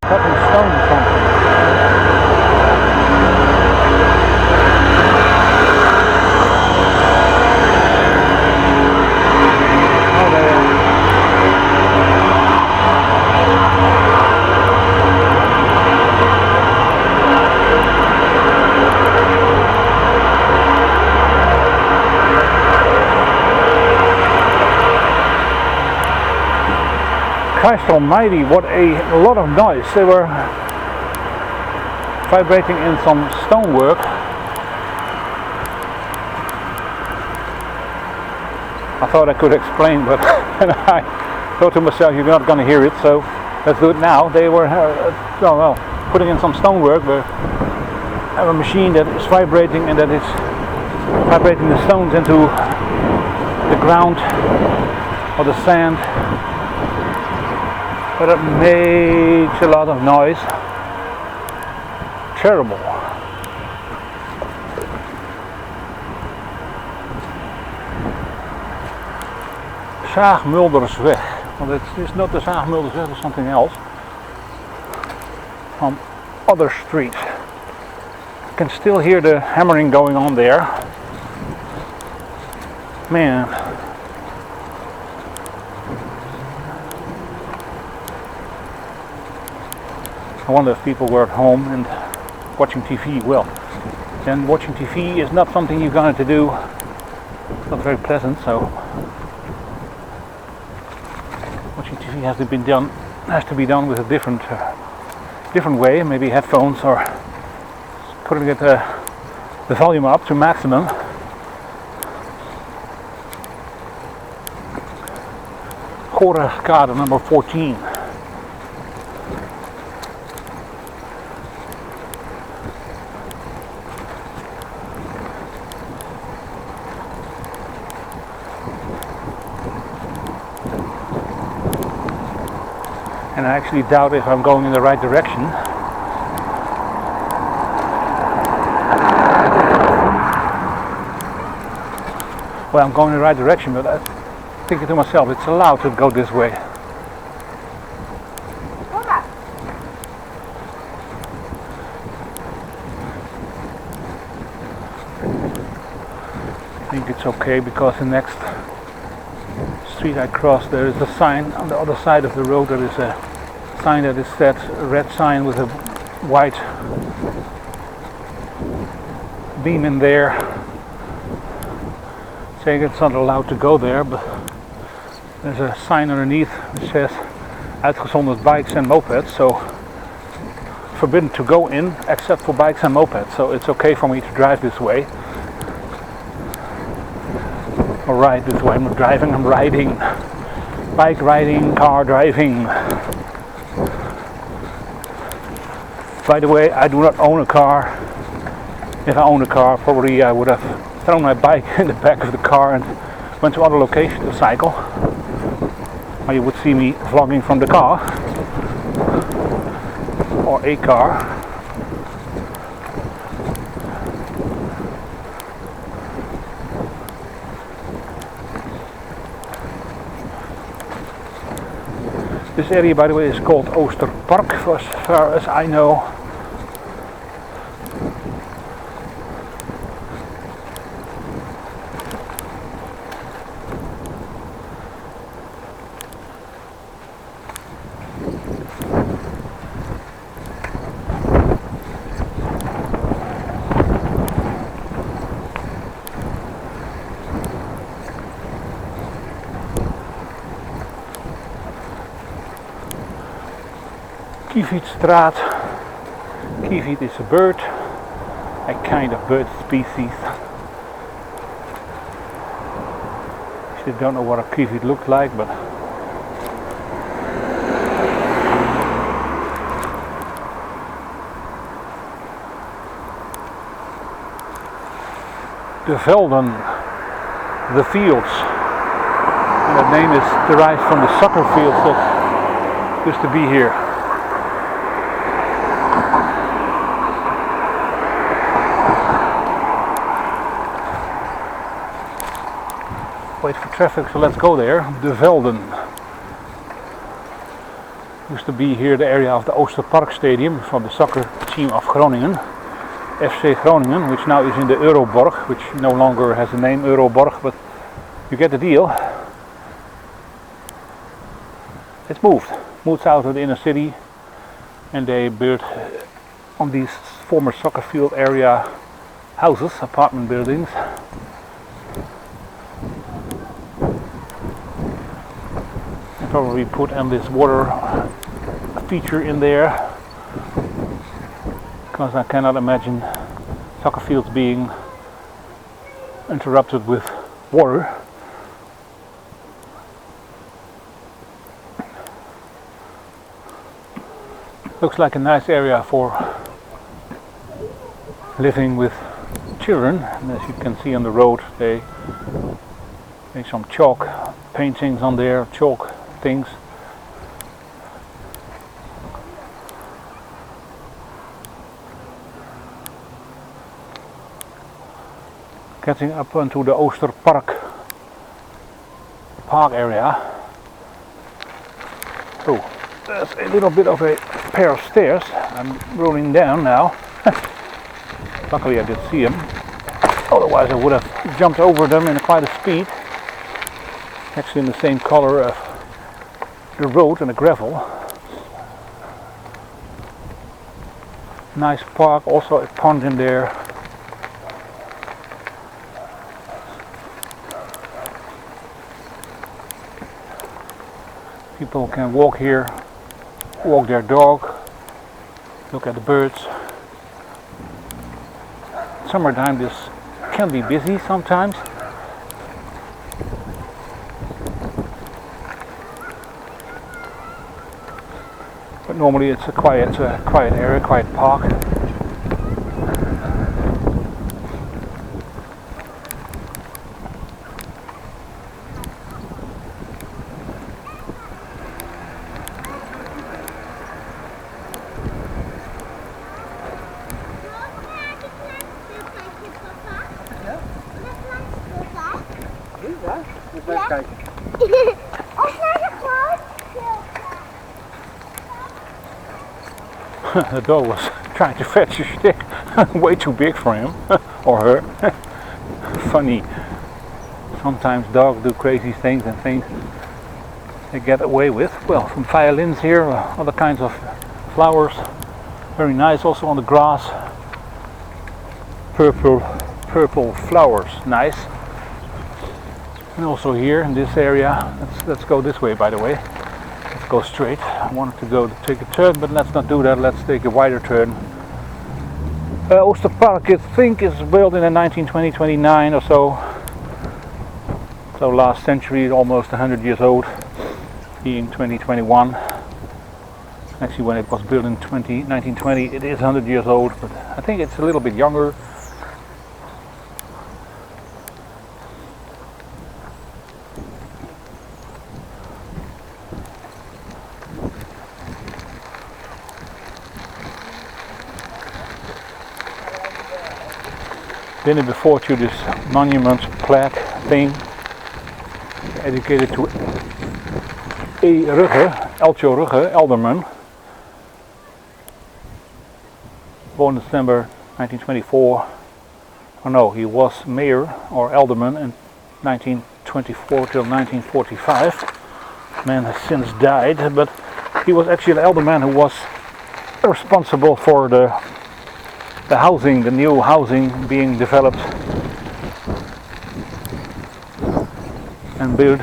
cutting stone or something. Oh, there. Christ almighty, what a lot of noise. They were vibrating in some stonework. I thought I could explain, but and I thought to myself, you're not going to hear it, so let's do it now. They were putting in some stonework. They have a machine that is vibrating, and that is vibrating the stones into the ground or the sand. But it makes a lot of noise. Terrible. Zaagmuldersweg. Well, it's not the Zaagmuldersweg, it's something else. From other streets. I can still hear the hammering going on there. Man. I wonder if people were at home and watching TV. Well, then watching TV is not something you're going to do. It's not very pleasant, so watching TV has to be done with a different way. Maybe headphones or putting the volume up to maximum. Korrewegwijk number 14. And I actually doubt if I'm going in the right direction. Well, I'm going in the right direction, but I'm thinking to myself, it's allowed to go this way. I think it's okay because the next street I cross, there is a sign on the other side of the road. There is a sign that is set, a red sign with a white beam in there saying it's not allowed to go there, but there's a sign underneath which says uitgezonderd bikes and mopeds, so forbidden to go in except for bikes and mopeds, so it's okay for me to drive this way. Or ride this way. I'm not driving, I'm riding. Bike riding, car driving. By the way, I do not own a car. If I owned a car, probably I would have thrown my bike in the back of the car and went to other locations to cycle. Or you would see me vlogging from the car. Or a car. This area, by the way, is called Oosterpark, as far as I know. Kievitstraat. Kievit is a bird, a kind of bird species. Actually, don't know what a kievit looks like, but the velden, the fields, and that name is derived from the soccer fields that used to be here. Wait for traffic, so let's go there. De velden. Used to be here the area of the Oosterpark Stadium from the soccer team of Groningen, FC Groningen, which now is in the Euroborg, which no longer has the name Euroborg, but you get the deal. It's moved out of the inner city, and they built on these former soccer field area houses, apartment buildings. And probably put on this water feature in there, because I cannot imagine soccer fields being interrupted with water. Looks like a nice area for living with children, and as you can see on the road they make some chalk paintings on there, chalk things. Getting up onto the Oosterpark park area. Oh, there's a little bit of a pair of stairs. I'm rolling down now. Luckily I did see them. Otherwise I would have jumped over them in quite a speed. Actually in the same color of the road and the gravel. Nice park, also a pond in there. People can walk here, walk their dog, look at the birds. Summertime this can be busy sometimes. But normally it's a quiet area, quiet park. The dog was trying to fetch a stick, way too big for him or her. Funny. Sometimes dogs do crazy things and things they get away with. Well, some violins here, other kinds of flowers. Very nice. Also on the grass, purple flowers. Nice. And also here in this area, let's go this way, by the way. Let's go straight. I wanted to go to take a turn, but let's not do that. Let's take a wider turn. Oosterpark, I think, is built in the 1929 or so. So last century, almost 100 years old. Being 2021. Actually, when it was built in 1920, it is 100 years old, but I think it's a little bit younger. Then before to this monument plaque thing, dedicated to E. Rugge, Eltjo Rugge, alderman, born December 1924. Oh no, he was mayor or alderman in 1924 till 1945. Man has since died, but he was actually the alderman who was responsible for the housing, the new housing being developed and built.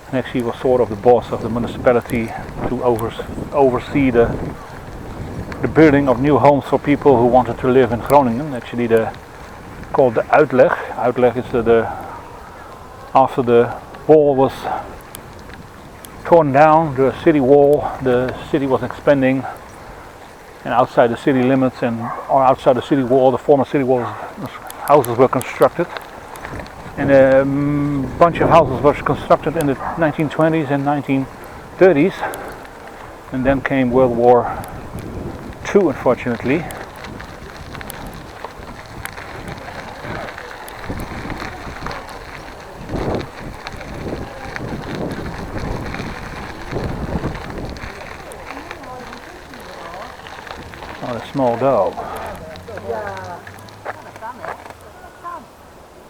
And actually was sort of the boss of the municipality to oversee the building of new homes for people who wanted to live in Groningen. Actually called the Uitleg. Uitleg is after the wall was torn down, the city wall, the city was expanding. And outside the city limits or outside the city wall, the former city wall, houses were constructed. And a bunch of houses were constructed in the 1920s and 1930s. And then came World War II, unfortunately. Not a small dog. Ja. Dat kan hè. Dat kan.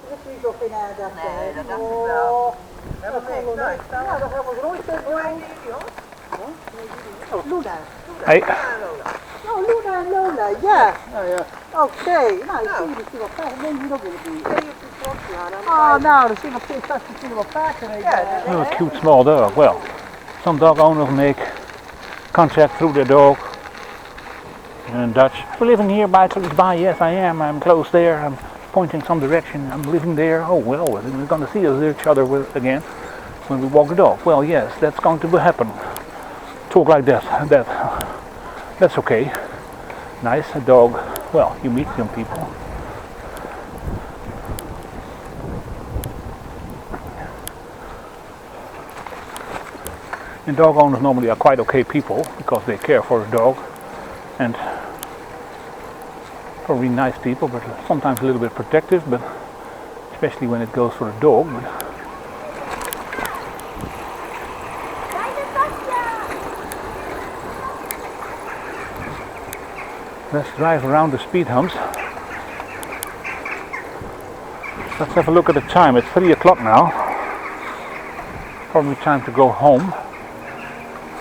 Er is niet zo geen aandacht. Nee, dat dacht ik wel. Ja, dat gaan we nooit doen. Luna. Hey. Oh, Luna en Lola, ja. Oké, nou, ik zie je misschien wel vaak. Nee, hier ook in de buurt. Oh, nou, dat zien we misschien wel vaker. Oh, a cute small dog. Well, some dog owners make contact through their dog. In Dutch. We're living here by close by. Yes, I am. I'm close there. I'm pointing some direction. I'm living there. Oh well, we're going to see each other again when we walk the dog. Well, yes, that's going to happen. Talk like that. That's okay. Nice. A dog. Well, you meet some people. And dog owners normally are quite okay people because they care for the dog and probably nice people, but sometimes a little bit protective, but especially when it goes for the dog. But let's drive around the speed humps. Let's have a look at the time. It's 3 o'clock now. Probably time to go home.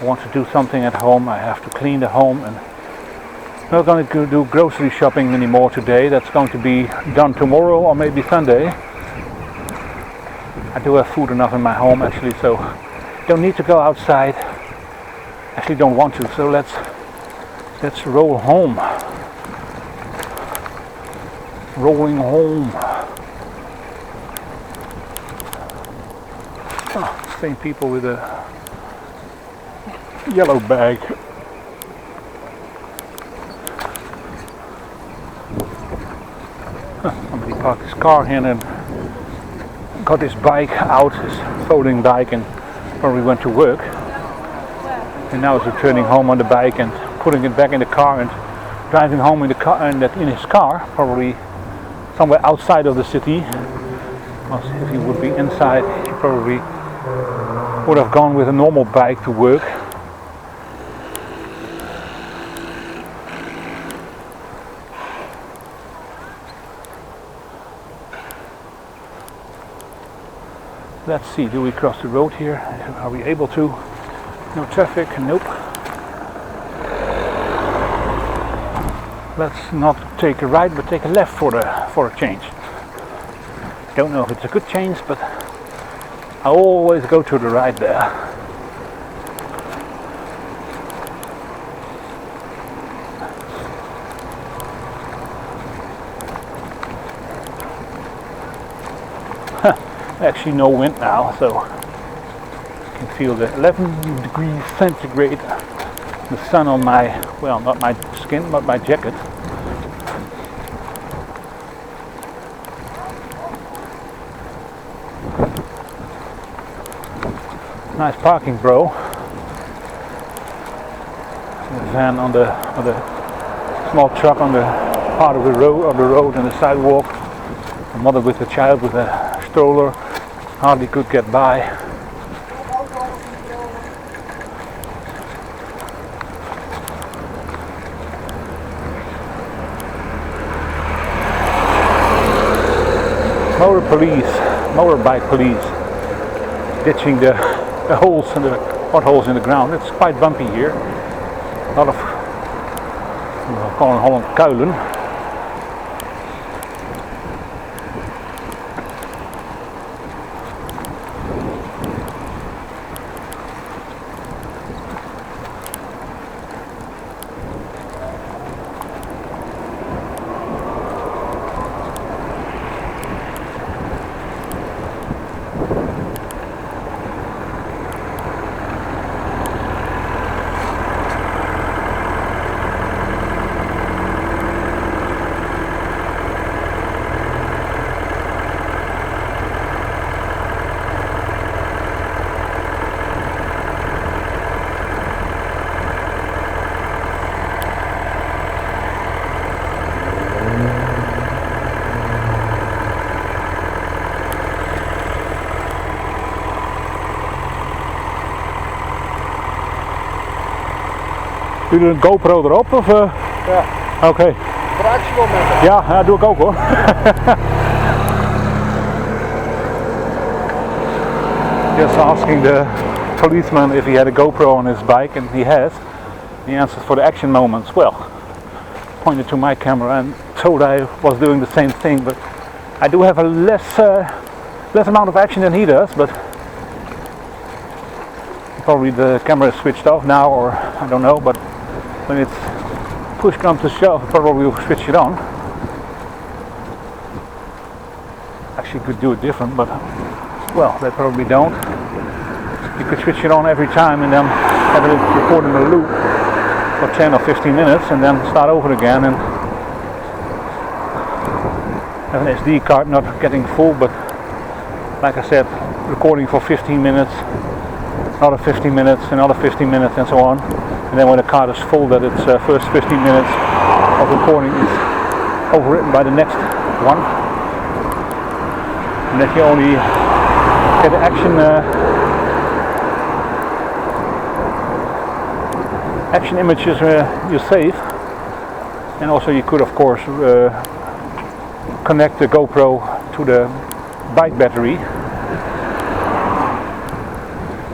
I want to do something at home. I have to clean the home, and I'm not going to do grocery shopping anymore today. That's going to be done tomorrow or maybe Sunday. I do have food enough in my home actually, so don't need to go outside. Actually don't want to, so let's roll home. Rolling home. Oh, same people with a yellow bag. Somebody parked his car here and got his bike out, his folding bike, and probably went to work. And now is returning home on the bike and putting it back in the car and driving home in the car and in his car, probably somewhere outside of the city. Well, if he would be inside, he probably would have gone with a normal bike to work. Let's see, do we cross the road here? Are we able to? No traffic? Nope. Let's not take a right, but take a left for a change. Don't know if it's a good change, but I always go to the right there. Actually no wind now, so I can feel the 11 degrees centigrade, the sun on my, well, not my skin, but my jacket. Nice parking, bro. The van on the small truck on the part of the road and the sidewalk. A mother with a child with a stroller hardly could get by. Motorbike police ditching the holes and the potholes in the ground. It's quite bumpy here. A lot of, we call in Holland kuilen. Doe je een GoPro erop of? Ja. Oké. Voor actiemomenten. Ja, dat doe ik ook hoor. Just asking the policeman if he had a GoPro on his bike, and he has. He answered for the action moments. Well, pointed to my camera and told I was doing the same thing, but I do have a less amount of action than he does, but probably the camera is switched off now, or I don't know, but when it's push comes to shove, probably will switch it on. Actually could do it different, but well, they probably don't. You could switch it on every time and then have it record in a loop for 10 or 15 minutes and then start over again and have an SD card not getting full, but like I said, recording for 15 minutes, another 15 minutes, another 15 minutes and so on. And then when the card is full, that its first 15 minutes of recording is overwritten by the next one. And that you only get the action images you save. And also you could of course connect the GoPro to the bike battery.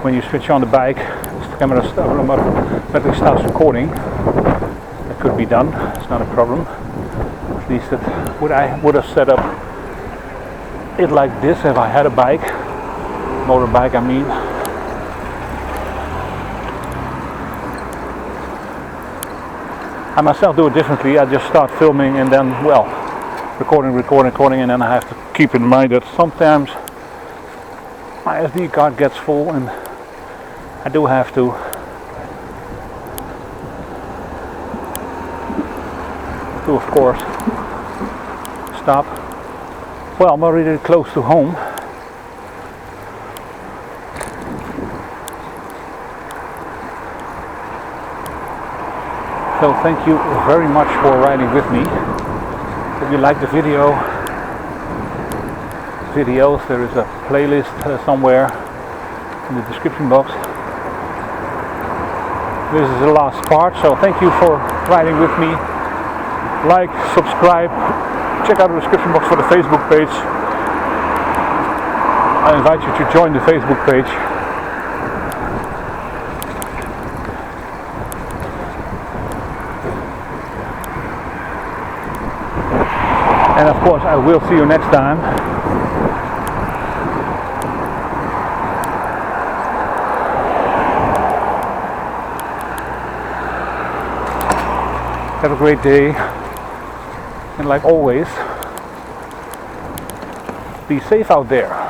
When you switch on the bike, the camera automatically starts recording. That could be done, it's not a problem. At least I would have set up it like this if I had a bike, motorbike I mean. I myself do it differently. I just start filming and then, well, recording, and then I have to keep in mind that sometimes my SD card gets full and I do have to of course stop. Well, I'm already close to home. So thank you very much for riding with me. If you like the videos, there is a playlist somewhere in the description box. This is the last part, so thank you for riding with me. Like, subscribe, check out the description box for the Facebook page. I invite you to join the Facebook page. And of course I will see you next time. Have a great day, and like always, be safe out there.